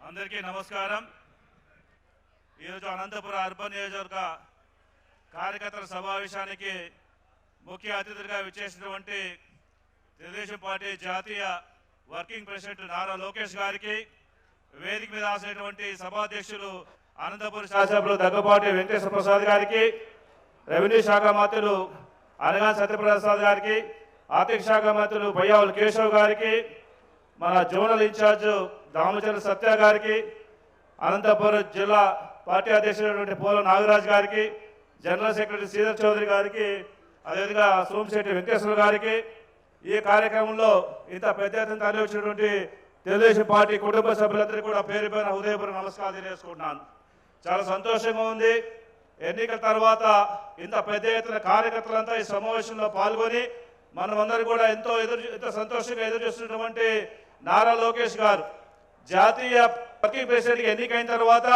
అందరికీ నమస్కారం. ఈరోజు అనంతపురం అర్బన్ నియోజకవర్గ కార్యకర్తల సమావేశానికి ముఖ్య అతిథిగా విచ్చేసినటువంటి తెలుగుదేశం పార్టీ జాతీయ వర్కింగ్ ప్రెసిడెంట్ నారా లోకేష్ గారికి, వేదిక మీద ఆసినటువంటి సభాధ్యక్షులు అనంతపురం శాసనసభ్యులు దగ్గుబాటి వెంకటేశ్వర ప్రసాద్ గారికి, రెవెన్యూ శాఖ మంత్రులు అనగాని సత్యప్రసాద్ గారికి, ఆర్థిక శాఖ మంత్రులు బయ్యావుల కేశవ్ గారికి, మన జోనల్ ఇన్ఛార్జ్ రామచంద్ర సత్య గారికి, అనంతపురం జిల్లా పార్టీ అధ్యక్షుడైనటువంటి పోల నాగరాజ్ గారికి, జనరల్ సెక్రటరీ శ్రీధర్ చౌదరి గారికి, అదేవిధంగా సోమశెట్టి వెంకటేశ్వర గారికి, ఈ కార్యక్రమంలో ఇంత పెద్ద ఎత్తున తరలి వచ్చినటువంటి తెలుగుదేశం పార్టీ కుటుంబ సభ్యులందరికీ కూడా పేరు పైన హృదయపూర్వక నమస్కారాలు తెలియజేసుకుంటున్నాను. చాలా సంతోషంగా ఉంది. ఎన్నికల తర్వాత ఇంత పెద్ద ఎత్తున కార్యకర్తలంతా ఈ సమావేశంలో పాల్గొని మనమందరూ కూడా ఎంతో సంతోషంగా ఎదురు చూస్తున్నటువంటి నారా లోకేష్ గారు జాతీయ వర్కింగ్ ప్రెసిడెంట్గా ఎన్నికైన తర్వాత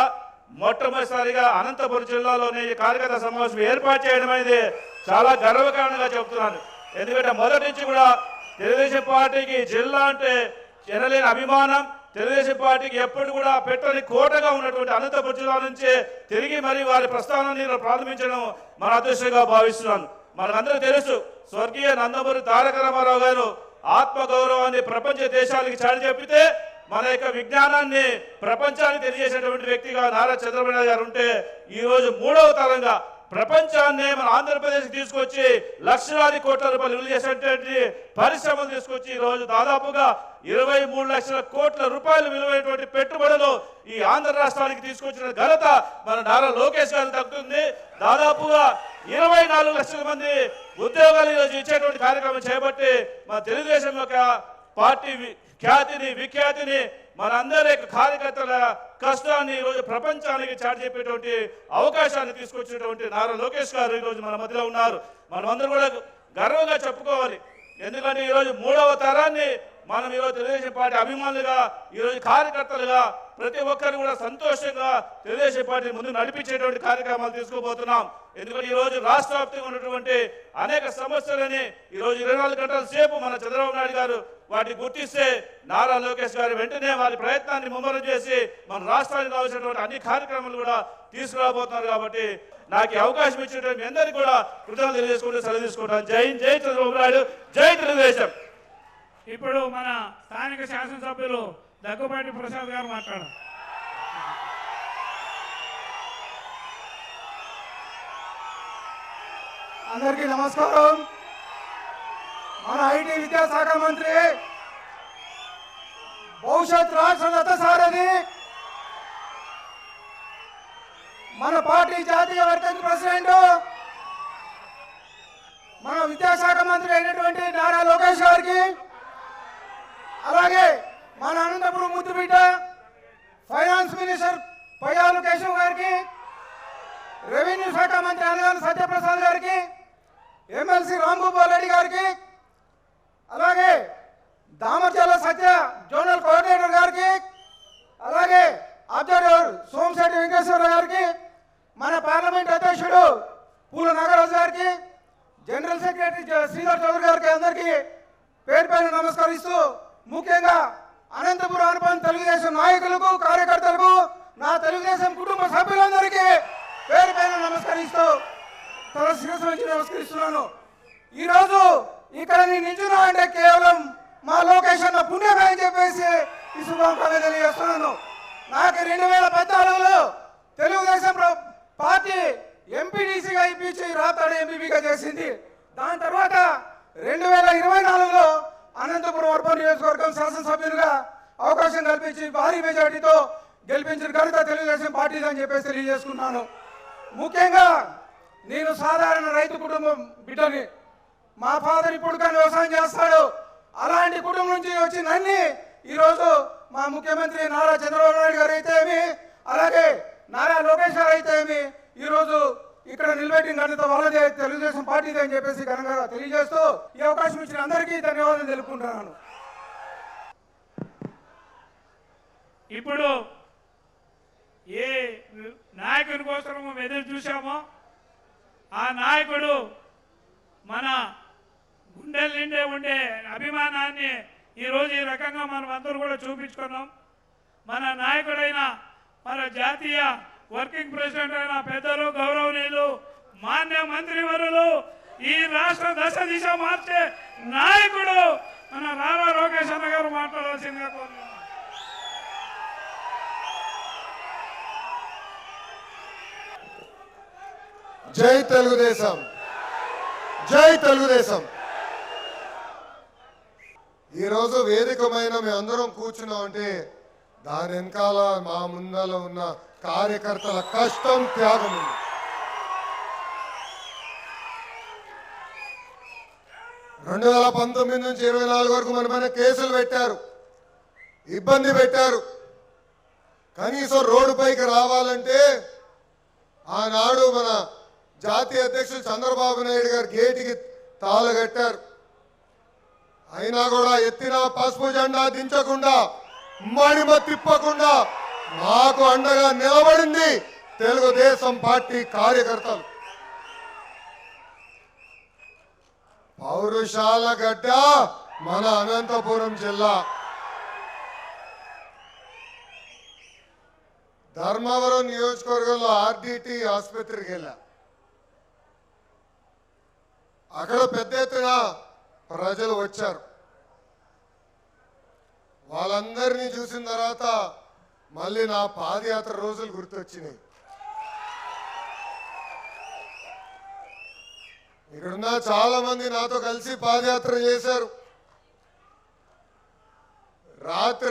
మొట్టమొదటిసారిగా అనంతపురం జిల్లాలోనే ఈ కార్యకర్త సమావేశం ఏర్పాటు చేయడం అనేది చాలా గర్వకారణంగా చెబుతున్నాను. ఎందుకంటే మొదటి నుంచి కూడా తెలుగుదేశం పార్టీకి జిల్లా అంటే ఎనలేని అభిమానం, తెలుగుదేశం పార్టీకి ఎప్పుడు కూడా పెట్టని కోటగా ఉన్నటువంటి అనంతపురం జిల్లా నుంచి తిరిగి మరి వారి ప్రస్థానాన్ని ప్రారంభించడం మన అదృష్టంగా భావిస్తున్నాను. మనకందరూ తెలుసు, స్వర్గీయ నందమూరి తారక రామారావు గారు ఆత్మగౌరవాన్ని ప్రపంచ దేశాలకి చాటి చెప్పితే మన యొక్క విజ్ఞానాన్ని ప్రపంచానికి తెలియజేసేటువంటి వ్యక్తిగా నారా చంద్రబాబు నాయుడు గారు ఉంటే, ఈరోజు మూడవ తరంగా ప్రపంచాన్ని మన ఆంధ్రప్రదేశ్కి తీసుకొచ్చి లక్షలాది కోట్ల రూపాయలు విలువ చేసేటువంటి పరిశ్రమలు తీసుకొచ్చి ఈరోజు దాదాపుగా 23 లక్షల కోట్ల రూపాయలు విలువైనటువంటి పెట్టుబడులు ఈ ఆంధ్ర రాష్ట్రానికి తీసుకొచ్చిన ఘనత మన నారా లోకేష్ గారికి దక్కుతుంది. దాదాపుగా 24 లక్షల మంది ఉద్యోగాలు ఈరోజు ఇచ్చేటువంటి కార్యక్రమం చేపట్టి మన తెలుగుదేశం యొక్క పార్టీ ఖ్యాతిని విఖ్యాతిని మనందరి కార్యకర్తల కష్టాన్ని ఈరోజు ప్రపంచానికి చాటి చెప్పేటువంటి అవకాశాన్ని తీసుకొచ్చినటువంటి నారా లోకేష్ గారు ఈరోజు మన మధ్యలో ఉన్నారు. మనమందరూ కూడా గర్వంగా చెప్పుకోవాలి. ఎందుకంటే ఈరోజు మూడవ తరాన్ని మనం ఈరోజు తెలుగుదేశం పార్టీ అభిమానులుగా, ఈరోజు కార్యకర్తలుగా ప్రతి ఒక్కరు కూడా సంతోషంగా తెలుగుదేశం పార్టీ ముందు నడిపించేటువంటి కార్యక్రమాలు తీసుకోబోతున్నాం. ఎందుకంటే ఈరోజు రాష్ట్ర వ్యాప్తంగా ఉన్నటువంటి అనేక సమస్యలని ఈరోజు 24 గంటల సేపు మన చంద్రబాబు నాయుడు గారు వాటిని గుర్తిస్తే నారా లోకేష్ గారు వెంటనే వారి ప్రయత్నాన్ని ముమ్మరం చేసి మన రాష్ట్రానికి కావాల్సినటువంటి అన్ని కార్యక్రమాలు కూడా తీసుకురాబోతున్నారు. కాబట్టి నాకు ఈ అవకాశం ఇచ్చినటువంటి మీ అందరికీ కూడా కృతజ్ఞతలు తెలియజేసుకుంటూ సెలవు తీసుకుంటాను. జై జై చంద్రబాబు నాయుడు, జై తెలుగుదేశం. ఇప్పుడు మన స్థానిక శాసనసభ్యులు దగ్గుబాటి ప్రసాద్ గారు మాట్లాడారు. అందరికీ నమస్కారం. మన ఐటీ విద్యాశాఖ మంత్రి, భవిష్యత్ రాష్ట్ర రథసారథి, మన పార్టీ జాతీయ వర్కింగ్ ప్రెసిడెంట్, మన విద్యాశాఖ మంత్రి అయినటువంటి నారా లోకేష్ గారికి, అలాగే మన అనంతపురం ముద్దుబిడ్డ ఫైనాన్స్ మినిస్టర్ బయ్యావుల కేశవ్ గారికి, రెవెన్యూ శాఖ మంత్రి అనగాని సత్యప్రసాద్ గారికి, ఎమ్మెల్సీ రాంభూపాల్ రెడ్డి గారికి, అలాగే దామర్చర్ల సత్య జోనల్ కోఆర్డినేటర్ గారికి, అలాగే అబ్జర్వర్ సోమశెట్టి వెంకటేశ్వర గారికి, మన పార్లమెంట్ అధ్యక్షుడు పూల నాగరాజు గారికి, జనరల్ సెక్రటరీ శ్రీధర్ చౌదరి గారికి అందరికీ పేరు పైన నమస్కరిస్తూ, ముఖ్యంగా అనంతపురం అర్బన్ తెలుగుదేశం నాయకులకు, కార్యకర్తలకు, నా తెలుగుదేశం కుటుంబ సభ్యులందరికీ పేరు పైన నమస్కరిస్తూ తల శిరస్సు నుంచి నమస్కరిస్తున్నాను. ఈరోజు ఇక్కడ నేను నిల్చున్నా అంటే కేవలం మా లోకేష్ అన్న పుణ్యమే అని చెప్పేసి ఈ శుభాకాంక్షలు తెలియజేస్తున్నాను. నాకు 2014లో తెలుగుదేశం పార్టీ ఎంపీడీసీగా ఇప్పించి రాతాడు ఎంపీపీగా చేసింది. దాని తర్వాత 2024లో అనంతపురం అర్బన్ నియోజకవర్గం శాసనసభ్యులుగా అవకాశం కల్పించి భారీ మెజార్టీతో గెలిపించిన ఘనత తెలుగుదేశం పార్టీ అని చెప్పేసి తెలియజేసుకున్నాను. ముఖ్యంగా నేను సాధారణ రైతు కుటుంబం బిడ్డని. మా ఫాదర్ ఇప్పుడు కానీ వ్యవసాయం చేస్తాడు. అలాంటి కుటుంబం నుంచి వచ్చి నన్ను ఈరోజు మా ముఖ్యమంత్రి నారా చంద్రబాబు నాయుడు గారు అయితే ఏమి, అలాగే నారా లోకేష్ గారు అయితే ఏమి ఈరోజు ఇక్కడ నిలబెట్టిన ఘనత వాళ్ళదే, తెలుగుదేశం పార్టీదే అని చెప్పేసి ఘనంగా తెలియజేస్తూ ఈ అవకాశం ఇచ్చిన అందరికీ ధన్యవాదాలు తెలుపుకుంటున్నాను. ఇప్పుడు ఏ నాయకుని కోసం ఎదురు చూసామో ఆ నాయకుడు మన గుండెల నిండే ఉండే అభిమానాన్ని ఈరోజు ఈ రకంగా మనం అందరూ కూడా చూపించుకున్నాం. మన నాయకుడైన మన జాతీయ వర్కింగ్ ప్రెసిడెంట్ అయిన పెద్దలు గౌరవనీయులు మాన్య మంత్రివర్యులు ఈ రాష్ట్ర దశ దిశ మార్చే నాయకుడు మన నారా లోకేష్ అన్న గారు మాట్లాడాల్సిందిగా కోరుతున్నాను. జై తెలుగుదేశం, జై తెలుగుదేశం. ఈరోజు వేదికమైన మేమందరం కూర్చున్నామంటే దాని వెనకాల మా ముందర ఉన్న కార్యకర్తల కష్టం, త్యాగం ఉంది. రెండు 2019 నుంచి 24 వరకు మన పైన కేసులు పెట్టారు, ఇబ్బంది పెట్టారు. కనీసం రోడ్డుపైకి రావాలంటే ఆనాడు మన జాతీయ అధ్యక్షులు చంద్రబాబు నాయుడు గారు గేటుకి తాళగట్టారు. అయినా కూడా ఎత్తిన పసుపు జెండా దించకుండా, మడిమ తిప్పకుండా మాకు అండగా నిలబడింది తెలుగుదేశం పార్టీ కార్యకర్తలు. పౌరుషాల గడ్డ మన అనంతపురం జిల్లా. ధర్మవరం నియోజకవర్గంలో ఆర్డిటి ఆసుపత్రికి వెళ్ళా. అక్కడ పెద్ద ఎత్తున ప్రజలు వచ్చారు. వాళ్ళందరినీ చూసిన తర్వాత మళ్ళీ నా పాదయాత్ర రోజులు గుర్తొచ్చినాయి. ఇక్కడున్న చాలా మంది నాతో కలిసి పాదయాత్ర చేశారు. రాత్రి